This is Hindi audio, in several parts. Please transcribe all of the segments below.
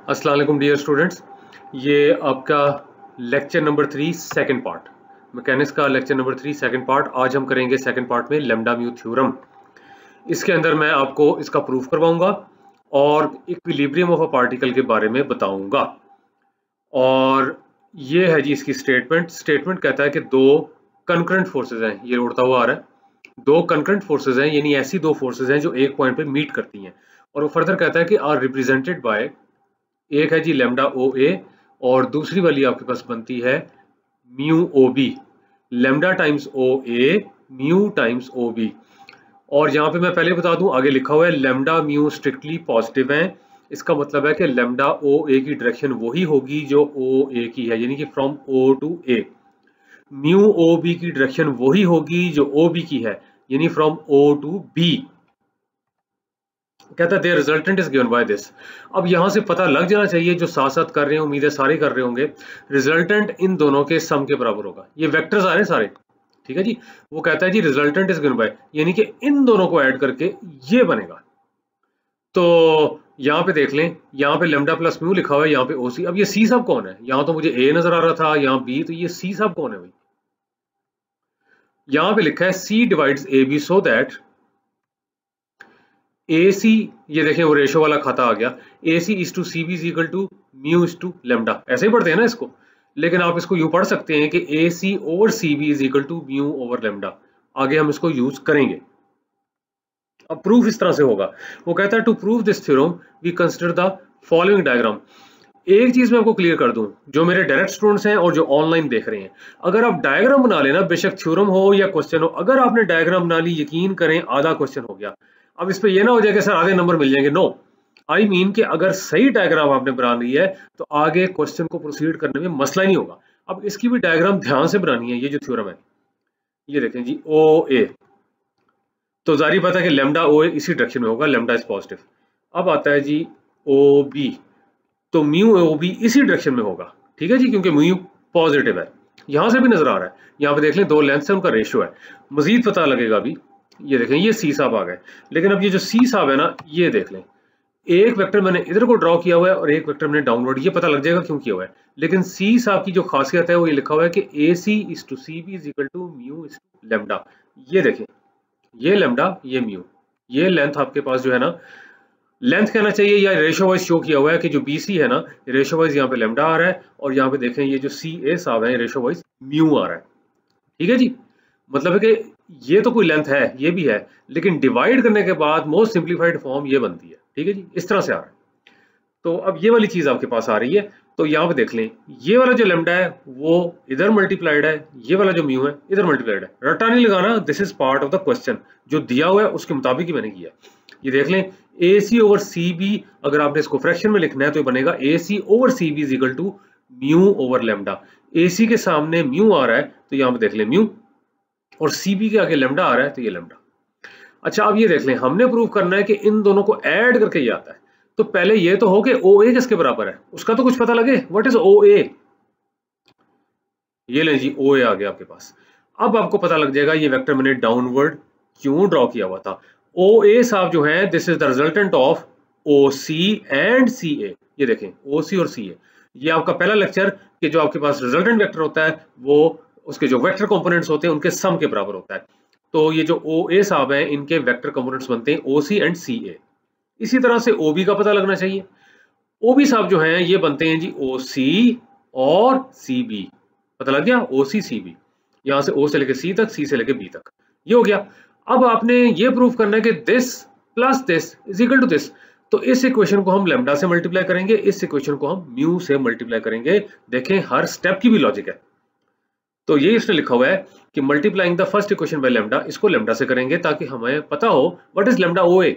अस्सलाम वालेकुम डियर स्टूडेंट्स, ये आपका lecture number 3 second part, mechanics का लेक्चर नंबर 3 सेकंड पार्ट। आज हम करेंगे सेकंड पार्ट में लैम्डा म्यू थ्योरम। इसके अंदर मैं आपको इसका प्रूफ करवाऊंगा और इक्विलिब्रियम ऑफ अ पार्टिकल के बारे में बताऊंगा। और ये है जी इसकी स्टेटमेंट कहता है कि दो कंकरेंट फोर्सेज हैं, ये उड़ता हुआ आ रहा है। दो कंकरेंट फोर्सेज हैं, यानी ऐसी दो फोर्सेज हैं जो एक पॉइंट पे मीट करती हैं। और वो फर्दर कहता है कि आर रिप्रेजेंटेड बाय, एक है जी लैम्डा ओ ए और दूसरी वाली आपके पास बनती है mu O B. Lambda times O A, mu times O B. और यहाँ पे मैं पहले बता दूं, आगे लिखा हुआ है लैम्डा म्यू स्ट्रिक्टली पॉजिटिव है। इसका मतलब है कि लैम्डा ओ ए की डायरेक्शन वही होगी जो ओ ए की है, यानी कि from O to A. Mu O B की डायरेक्शन वही होगी जो ओ बी की है, यानी फ्रॉम ओ टू बी। कहता है resultant is given by this. अब यहां से पता लग जाना चाहिए, जो साथ साथ कर रहे हैं उम्मीद है सारे कर रहे होंगे, रिजल्टेंट इन दोनों के सम के बराबर होगा। ये वेक्टर्स आ रहे हैं सारे, ठीक है जी। वो कहता है जी रिजल्टेंट इज गिवन बाय, यानी कि इन दोनों को ऐड करके ये बनेगा। तो यहाँ पे देख लें, यहाँ पे लैम्डा प्लस म्यू लिखा हुआ है, यहाँ पे ओसी। अब ये सी सब कौन है? यहाँ तो मुझे ए नजर आ रहा था, यहाँ बी, तो ये सी सब कौन है भाई? यहाँ पे लिखा है C divides A B so that A C, ये देखें वो रेशो वाला खाता आ गया, A C is to C B is equal to mu is to lambda. ऐसे ही पढ़ते हैं ना इसको, लेकिन आप इसको यूं पढ़ सकते हैं कि A C over C B is equal to mu over lambda. आगे हम इसको यूज करेंगे। अब प्रूफ इस तरह से होगा। वो कहता है to prove this theorem we consider the following diagram. एक चीज मैं आपको क्लियर कर दूं, जो मेरे डायरेक्ट स्टूडेंट्स हैं और जो ऑनलाइन देख रहे हैं, अगर आप डायग्राम बना लेना, बेशक थ्योरम हो या क्वेश्चन हो, अगर आपने डायग्राम बना ली, यकीन करें आधा क्वेश्चन हो गया। अब इस पे ये ना हो जाए कि सर आधे नंबर मिल जाएंगे, नो। आई मीन कि अगर सही डायग्राम आपने बना ली है तो आगे क्वेश्चन को प्रोसीड करने में मसला ही नहीं होगा। अब इसकी भी डायग्राम ध्यान से बनानी है। ये जो थ्योरम है, ये देखें जी ओ ए, तो जारी बात है कि लैम्डा ओ ए इसी डायरेक्शन में होगा, लैम्डा इज पॉजिटिव। अब आता है जी ओ बी, तो म्यू ओ बी इसी डायरेक्शन में होगा, ठीक है जी, क्योंकि म्यू पॉजिटिव है। यहां से भी नजर आ रहा है, यहाँ पे देख लें दो लेंथ से उनका रेशियो है। मजीद पता लगेगा अभी। ये देखें ये सी साहब आ गए, लेकिन अब ये जो सी साहब है ना, ये देख लें, एक वेक्टर मैंने इधर को ड्रॉ किया हुआ है और एक वेक्टर मैंने डाउनवर्ड, ये पता लग जाएगा क्यों किया हुआ है। लेकिन सी साहब की जो खासियत है वो ये लिखा हुआ है कि A C is to C B is equal to mu is to lambda. ये देखें, ये लैम्डा, ये म्यू, ये लेंथ आपके पास जो है ना, लेंथ कहना चाहिए या रेशो वाइज शो किया हुआ है कि जो BC है ना, रेशो वाइज यहाँ पे लैम्डा आ रहा है और यहाँ पे देखें ये जो CA साहब है रेशो वाइज म्यू आ रहा है, ठीक है जी। मतलब है कि ये तो कोई लेंथ है, ये भी है, लेकिन डिवाइड करने के बाद मोस्ट सिंप्लीफाइड फॉर्म ये बनती है, ठीक है जी, इस तरह से आ रहा है। तो अब ये वाली चीज आपके पास आ रही है, तो यहाँ पे देख लें, ये वाला जो लैम्डा है वो इधर मल्टीप्लाइड है, ये वाला जो म्यू है इधर मल्टीप्लाइड है। रट्टा नहीं लगाना, this is part of the question, जो दिया हुआ है उसके मुताबिक ही मैंने किया। ये देख लें ए सी ओवर सी बी, अगर आपने इसको फ्रैक्शन में लिखना है तो ये बनेगा A C over C B is equal to mu over lambda. A C के सामने म्यू आ रहा है तो यहाँ पे देख लें म्यू, और सी बी के आगे लैम्डा आ रहा है तो ये लैम्डा। अच्छा अब ये देख लें, हमने प्रूव करना है कि इन दोनों को ऐड करके ये आता है, तो पहले ये तो हो कि ओ ए किसके बराबर है, उसका तो कुछ पता लगे। व्हाट इज ओ ए? ये लें जी ओ ए आ गया आपके पास। अब आपको पता लग जाएगा ये वेक्टर मैंने डाउनवर्ड क्यों ड्रॉ किया हुआ था। ओ ए साहब जो है, this is the resultant of O C and C A. ये देखें ओ सी और सी ए, ये आपका पहला लेक्चर कि जो आपके पास रिजल्टेंट वेक्टर होता है वो उसके जो वेक्टर कंपोनेंट्स होते हैं उनके सम के बराबर होता है। तो ये जो ओ ए साहब है इनके वेक्टर कंपोनेंट्स बनते हैं ओ सी एंड सी ए। इसी तरह से ओ बी का पता लगना चाहिए। ओ बी साहब जो है ये बनते हैं जी ओ सी और सी बी। पता लग गया, ओ सी सी बी, यहां से ओ से लेके सी तक, सी से लेके बी तक, ये हो गया। अब आपने ये प्रूव करना है कि this plus this is equal to this, तो इस इक्वेशन को हम लैम्डा से मल्टीप्लाई करेंगे, इस इक्वेशन को हम म्यू से मल्टीप्लाई करेंगे। देखें हर स्टेप की भी लॉजिक है। तो ये इसने लिखा हुआ है कि multiplying the first equation by lambda, इसको लैम्डा से करेंगे ताकि हमें पता हो व्हाट इज लैम्डा ओ ए,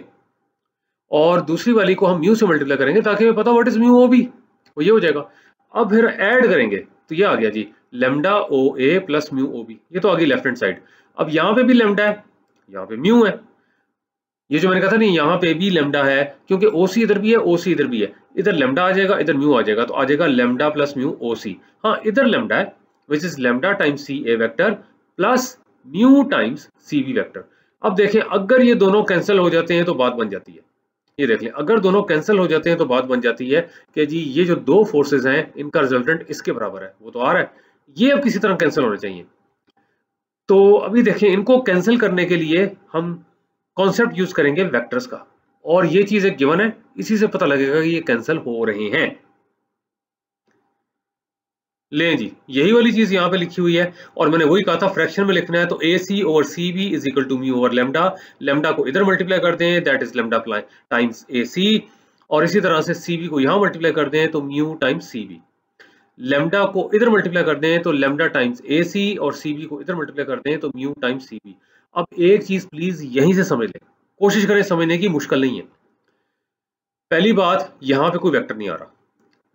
और दूसरी वाली को हम म्यू से मल्टीप्लाई करेंगे ताकि हमें पता what is mu O B, वो ये हो जाएगा। अब फिर ऐड करेंगे तो ये आ गया जी lambda O A plus mu O B, ये तो आ गई लेफ्ट हैंड साइड। अब यहाँ पे भी लैम्डा है, यहाँ पे म्यू है, ये जो मैंने कहा था नहीं यहाँ पे भी लैम्डा है, क्योंकि ओ सी इधर भी है ओ सी इधर भी है, इधर लैम्डा आ जाएगा इधर म्यू आ जाएगा, तो आ जाएगा lambda plus mu O C. हाँ इधर लैम्डा है which is lambda times C A vector plus mu times C B vector. अब देखें अगर ये दोनों कैंसिल हो जाते हैं तो बात बन जाती है, ये देख लें, अगर दोनों कैंसिल हो जाते हैं तो बात बन जाती है कि जी ये जो दो फोर्सेस हैं इनका रिजल्टेंट इसके बराबर है, वो तो आ रहा है, ये अब किसी तरह कैंसिल होने चाहिए। तो अभी देखें, इनको कैंसिल करने के लिए हम कॉन्सेप्ट यूज करेंगे वेक्टर्स का, और ये चीज एक गिवन है, इसी से पता लगेगा कि ये कैंसिल हो रहे हैं। लें जी, यही वाली चीज यहाँ पे लिखी हुई है, और मैंने वही कहा था फ्रैक्शन में लिखना है, तो A C over C B is equal to mu over lambda. Lambda को इधर मल्टीप्लाई कर दें, that is lambda times A C, और इसी तरह से सी बी को यहाँ मल्टीप्लाई कर दें तो mu times C B. Lambda को इधर मल्टीप्लाई कर दें तो लेमडा टाइम्स ए सी, और सी बी को इधर मल्टीप्लाई कर दें तो म्यू टाइम्स सी बी। अब एक चीज प्लीज यहीं से समझ लें, कोशिश करें समझने की, मुश्किल नहीं है। पहली बात, यहाँ पे कोई वेक्टर नहीं आ रहा,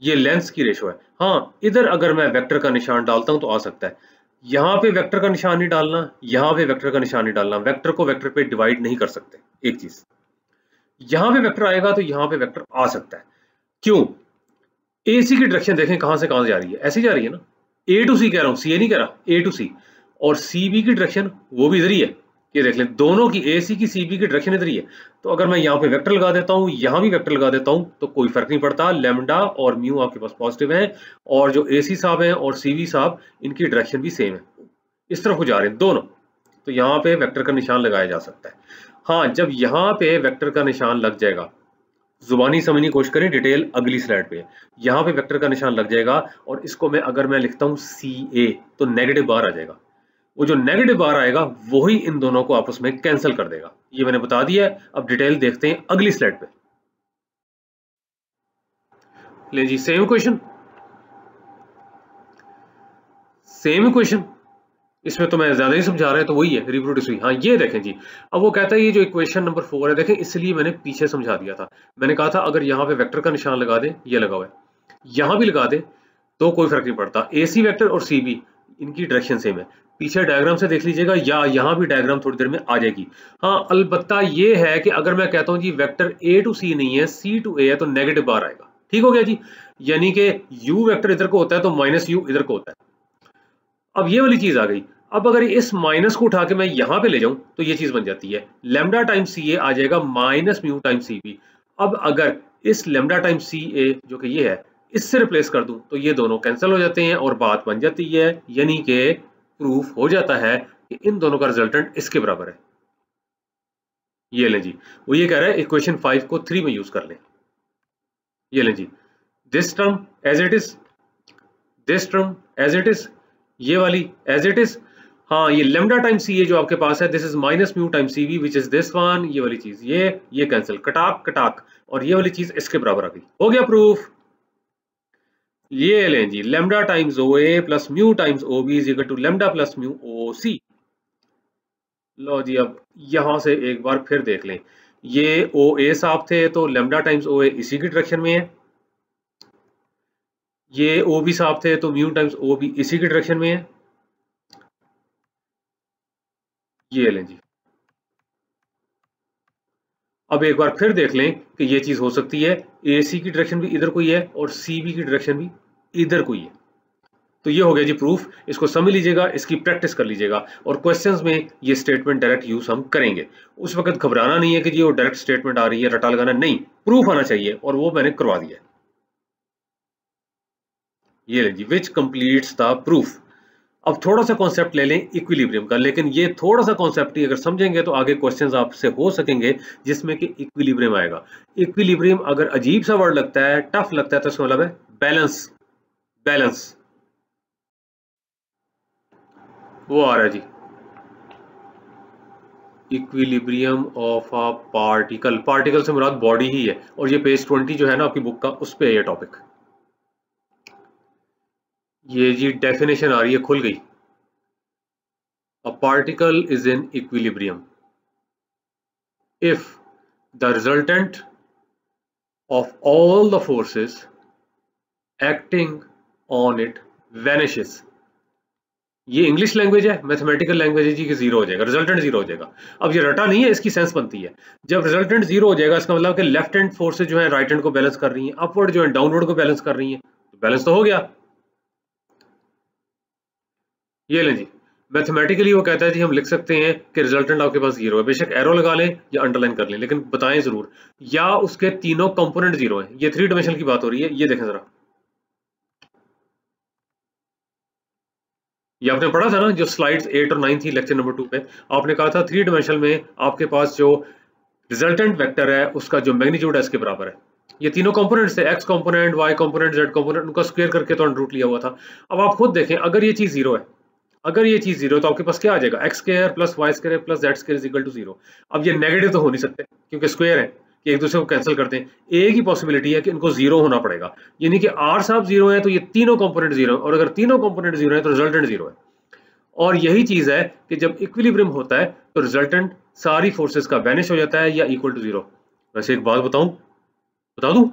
ये लेंस की रेशो है। हाँ, इधर अगर मैं वेक्टर का निशान डालता हूं तो आ सकता है, यहाँ पे वेक्टर का निशान नहीं डालना, यहाँ पे वेक्टर का निशान नहीं डालना, वेक्टर को वेक्टर पे डिवाइड नहीं कर सकते। एक चीज, यहाँ पे वेक्टर आएगा तो यहाँ पे वेक्टर आ सकता है, क्यों? ए सी की डायरेक्शन देखें कहां से कहां जा रही है, ऐसी जा रही है ना, ए टू सी कह रहा हूं, सी ए नहीं कह रहा, ए टू सी, और सी बी की डायरेक्शन वो भी इधर ही है। ये देख लें, दोनों की, ए सी की सी बी की डायरेक्शन इधर ही है। तो अगर मैं यहाँ पे वेक्टर लगा देता हूँ, यहाँ भी वेक्टर लगा देता हूँ, तो कोई फर्क नहीं पड़ता, लेमडा और म्यू आपके पास पॉजिटिव है, और जो ए सी साहब हैं और सी बी साहब, इनकी डायरेक्शन भी सेम है, इस तरफ को जा रहे हैं दोनों, तो यहाँ पे वेक्टर का निशान लगाया जा सकता है। हाँ, जब यहाँ पे वेक्टर का निशान लग जाएगा, जुबानी समझने की कोशिश करें, डिटेल अगली स्लाइड पे, यहाँ पे वेक्टर का निशान लग जाएगा, और इसको मैं अगर मैं लिखता हूँ सी ए, तो नेगेटिव बार आ जाएगा, वो जो नेगेटिव बार आएगा वही इन दोनों को आपस में कैंसिल कर देगा, ये मैंने बता दिया है। अब डिटेल देखते हैं अगली स्लाइड पे। ले जी, सेम इक्वेशन, इसमें तो मैं ज्यादा ही समझा रहा है, तो वही है, रिप्रोड्यूस हुई। हाँ, ये देखें जी, अब वो कहता है ये जो इक्वेशन नंबर 4 है, देखें इसलिए मैंने पीछे समझा दिया था, मैंने कहा था अगर यहाँ पे वेक्टर का निशान लगा दे, ये लगा हुआ है, यहाँ भी लगा दे तो कोई फर्क नहीं पड़ता, ए सी वेक्टर और सी बी इनकी डायरेक्शन सेम है। पीछे डायग्राम से देख लीजिएगा, या यहाँ भी डायग्राम थोड़ी देर में आ जाएगी। हाँ, अलबत्ता ये है कि अगर मैं कहता हूँ जी वेक्टर ए टू सी नहीं है, सी टू ए है, तो नेगेटिव बार आएगा। ठीक हो गया जी, यानी कि यू वेक्टर इधर को होता है तो माइनस यू इधर को होता है। अब ये वाली चीज आ गई। अब अगर इस माइनस को उठा के मैं यहां पे ले जाऊं तो ये चीज बन जाती है, लेमडा टाइम्स सी ए आ जाएगा minus mu times C B. अब अगर इस लेमडा टाइम्स सी ए जो कि ये है, इससे रिप्लेस कर दूं तो ये दोनों कैंसिल हो जाते हैं और बात बन जाती है, यानी कि प्रूफ हो जाता है कि इन दोनों का रिजल्टेंट इसके बराबर है। ये लें जी, वो ये कह रहा है इक्वेशन 5 को 3 में यूज कर लें। ये लें जी, this term as it is, this term as it is, ये वाली एज इट इज। हाँ, ये लेमडा टाइम सी ए जो आपके पास है, this is minus mu time C B which is this one, ये वाली चीज, ये कैंसिल, कटाक कटाक, और ये वाली चीज इसके बराबर आ गई, हो गया प्रूफ। ये लें जी, lambda times O A plus mu times O B is equal to lambda plus mu O C. लो जी, अब यहां से एक बार फिर देख लें, ये ओ ए साहब थे तो लेमडा टाइम्स ओ ए इसी की डायरेक्शन में है, ये ओ बी साहब थे तो म्यू टाइम्स ओ बी इसी की डायरेक्शन में है। ये लें जी, अब एक बार फिर देख लें कि ये चीज हो सकती है, ए सी की डायरेक्शन भी इधर कोई है और सी बी की डायरेक्शन भी इधर कोई है। तो ये हो गया जी प्रूफ, इसको समझ लीजिएगा, इसकी प्रैक्टिस कर लीजिएगा, और क्वेश्चंस में ये स्टेटमेंट डायरेक्ट यूज हम करेंगे। उस वक्त घबराना नहीं है कि जी वो डायरेक्ट स्टेटमेंट आ रही है, रटा लगाना नहीं, प्रूफ आना चाहिए, और वो मैंने करवा दिया। ये लें जी, विच कंप्लीट्स द प्रूफ। अब थोड़ा सा कॉन्सेप्ट ले लें इक्विलिब्रियम का, लेकिन ये थोड़ा सा कॉन्सेप्ट ही अगर समझेंगे तो आगे क्वेश्चंस आपसे हो सकेंगे जिसमें कि इक्विलिब्रियम आएगा। इक्विलिब्रियम अगर अजीब सा वर्ड लगता है, टफ लगता है, तो इसका मतलब है बैलेंस, बैलेंस, वो आ रहा है जी, equilibrium of a particle. Particle से मुराद बॉडी ही है, और ये पेज 20 जो है ना आपकी बुक का, उस पे ये टॉपिक। ये जी डेफिनेशन आ रही है, खुल गई। A particle is in equilibrium if the resultant of all the forces acting on it vanishes। ये इंग्लिश लैंग्वेज है, मैथमेटिकल लैंग्वेज है जी, कि जीरो हो जाएगा, रिजल्टेंट जीरो हो जाएगा। अब ये रटा नहीं है, इसकी सेंस बनती है, जब रिजल्टेंट जीरो हो जाएगा इसका मतलब कि लेफ्ट हैंड फोर्सेज जो है राइट हैंड को बैलेंस कर रही हैं, अपवर्ड जो है डाउनवर्ड को बैलेंस कर रही हैं, तो बैलेंस तो हो गया। ये लें जी, मैथमेटिकली वो कहता है जी हम लिख सकते हैं कि रिजल्टेंट आपके पास जीरो है, बेशक एरो लगा लें या अंडरलाइन कर लें, लेकिन बताएं जरूर, या उसके तीनों कंपोनेंट जीरो है। ये 3 डायमेंशन की बात हो रही है। ये देखें जरा, ये आपने पढ़ा था ना जो स्लाइड्स 8 और 9 थी लेक्चर नंबर 2 पे, आपने कहा था 3 डायमेंशन में आपके पास जो रिजल्टेंट वेक्टर है उसका जो मैग्नीट्यूड है इसके बराबर है। ये तीनों कंपोनेंट्स है, X component, Y component, Z component, उनका स्क्वायर करके तो अंडर रूट लिया हुआ था। अब आप खुद देखें, अगर ये चीज जीरो है, अगर ये चीज जीरो, तो आपके पास क्या आ जाएगा, X square plus Y square plus Z square is equal to zero. अब ये नेगेटिव तो हो नहीं सकते क्योंकि स्क्वायर है, कि एक दूसरे को कैंसिल करते हैं। एक ही पॉसिबिलिटी है कि इनको जीरो होना पड़ेगा, यानी कि आर साहब जीरो है तो ये तीनों कंपोनेंट जीरो है, और अगर तीनों कंपोनेंट जीरो है तो रिजल्टेंट जीरो है। और यही चीज है कि जब इक्विलिब्रियम होता है तो रिजल्टेंट सारी फोर्सेस का वैनिश हो जाता है या इक्वल टू जीरो। वैसे एक बात बता दूं,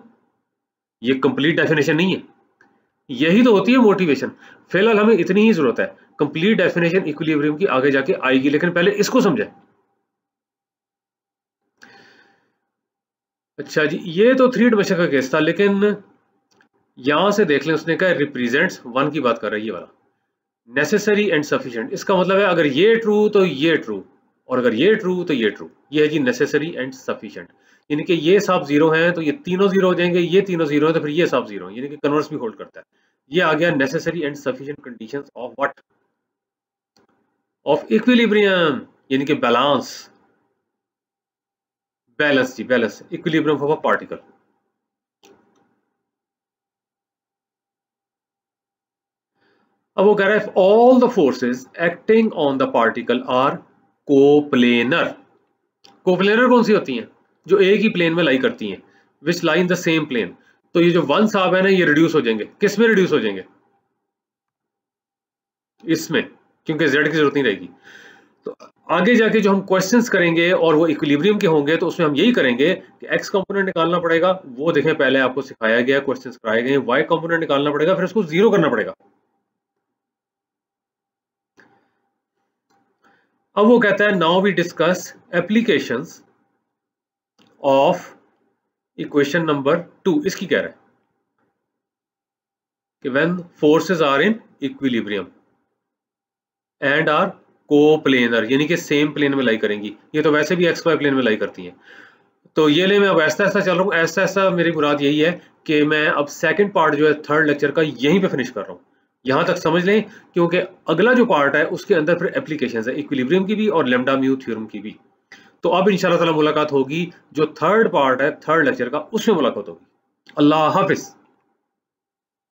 ये कंप्लीट डेफिनेशन नहीं है, यही तो होती है मोटिवेशन। फिलहाल हमें इतनी ही जरूरत है, कंप्लीट डेफिनेशन इक्विलिब्रियम की आगे जाके आएगी, लेकिन पहले इसको समझें। अच्छा जी, ये तो 3 डायमेंशन का केस था, लेकिन यहां से देख लें, उसने कहा रिप्रेजेंट्स वन की बात कर रही है वाला, नेसेसरी एंड सफिशिएंट। इसका मतलब है अगर ये ट्रू तो ये ट्रू, और अगर ये ट्रू तो ये ट्रू। ये है जी नेसेसरी एंड सफिशिएंट, यानी कि ये सब जीरो हैं तो ये तीनों जीरो हो जाएंगे, ये तीनों जीरो है तो फिर ये सब जीरो है, यानी कि कन्वर्स भी होल्ड करता है। ये आ गया necessary and sufficient conditions of what, of equilibrium, यानी कि बैलेंस, बैलेंस जी, balance equilibrium of a particle. अब वो कह रहा है all the forces acting on the particle are coplanar. Coplanar कौन सी होती हैं, जो एक ही प्लेन में लाई करती हैं, विच लाई इन द सेम प्लेन। तो ये जो वन साहब है ना, ये रिड्यूस हो जाएंगे, किस में रिड्यूस हो जाएंगे, इसमें, क्योंकि जेड की जरूरत नहीं रहेगी। तो आगे जाके जो हम क्वेश्चंस करेंगे और वो इक्विलिब्रियम के होंगे, तो उसमें हम यही करेंगे कि एक्स कंपोनेंट निकालना पड़ेगा, वो देखें पहले आपको सिखाया गया, क्वेश्चंस कराए गए। वाई कंपोनेंट निकालना पड़ेगा, फिर उसको जीरो करना पड़ेगा। अब वो कहता है now we discuss applications of equation number 2। इसकी कह रहा है कि when forces are in equilibrium and are coplanar, यानी कि सेम प्लेन में लाई करेंगी। ये तो वैसे भी एक्स वाई प्लेन में लाई करती हैं। तो ये ले, मैं अब ऐसा ऐसा चल रहा हूँ, ऐसा ऐसा मेरी मुराद यही है कि मैं अब सेकंड पार्ट जो है थर्ड लेक्चर का यहीं पे फिनिश कर रहा हूँ। यहां तक समझ लें, क्योंकि अगला जो पार्ट है उसके अंदर फिर एप्लीकेशंस है इक्विलिब्रियम की भी और लैम्डा म्यू थ्योरम की भी। तो अब इंशाल्लाह ताला मुलाकात होगी, जो थर्ड पार्ट है थर्ड लेक्चर का, उसमें मुलाकात होगी। अल्लाह हाफिज।